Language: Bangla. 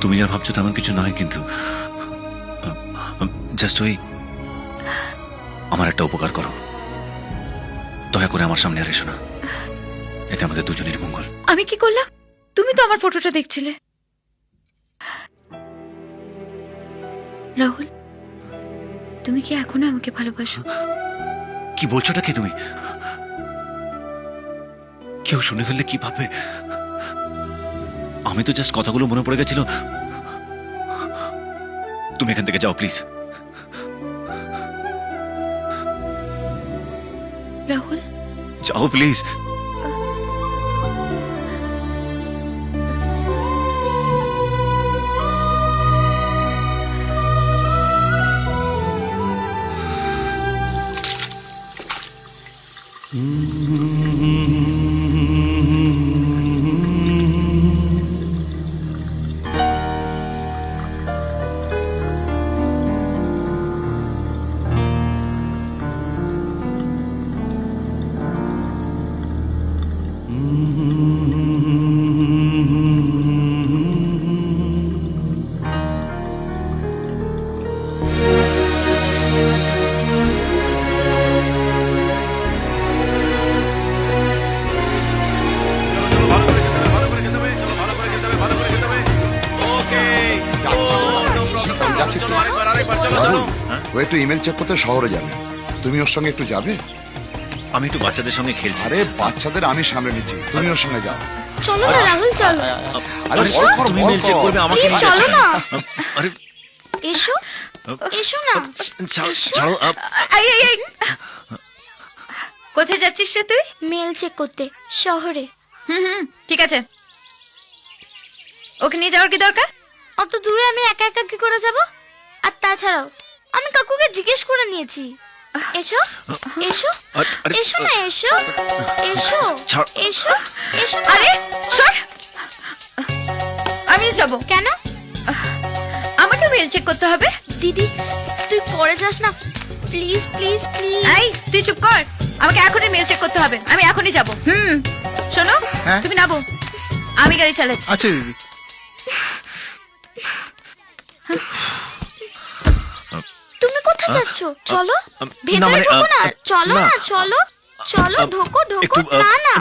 তুমি যা ভাবছো তেমন কিছু নয়, কিন্তু জাস্ট ওই আমার একটা উপকার করো, দয়া করে আমার সামনে আর এসো না, এতে আমাদের দুজনের মঙ্গল। আমি কি করলাম? তুমি তো আমার ফটোটা দেখছিলে। রাহুল, তুমি কি এখনো আমাকে ভালোবাসো? কি বলছোটা কি তুমি? কেউ শুনে ফেললে কি ভাববে? আমি তো জাস্ট কথাগুলো মনে পড়ে গেছিল। তুমি এখান থেকে যাও প্লিজ। রাহুল, যাও প্লিজ। ও একটু ইমেল চেক করতে শহরে যাবে, তুমি ওর সঙ্গে একটু যাবে? আমি একটু বাচ্চাদের সঙ্গে খেলছি। আরে বাচ্চাদের আমি সামলে নিচ্ছি, তুমি ওর সঙ্গে যাও। চলো না রাহুল, চলো। আরে বল কর, তুমি বল মেল চেক কর। করবে আমাকে? প্লিজ চলো না। আরে এসো, এসো না। ছাড়ো। এই, এই, এই। কোথায় যাচ্ছিস রে তুই? মেল চেক করতে শহরে। ঠিক আছে। ওকে নিয়ে যাওয়ার কি দরকার? অত দূরে আমি একা একা কি করে যাব? আর তাছাড়াও আমি কাকুকে জিজ্ঞেস করে নিয়েছি। এসো, এসো, এসো না, এসো, এসো, ছাড়। এসো, এসো। আরে সর। আমি যাব কেন? আমাকে মেল চেক করতে হবে। দিদি তুই পরে যাস না, প্লিজ প্লিজ প্লিজ। এই তুই চুপ কর। আমাকে এখনই মেল চেক করতে হবে। আমি এখনই যাব। শোনো, হ্যাঁ? তুমি নামো, আমি গাড়ি চালাচ্ছি। আচ্ছা দিদি। তুমি কোথায় যাচ্ছ? চলো না, ভেতরে মানে, ঢোকো না। চলো না। না, চলো, চলো, ঢোকো ঢোকো। একটু না না,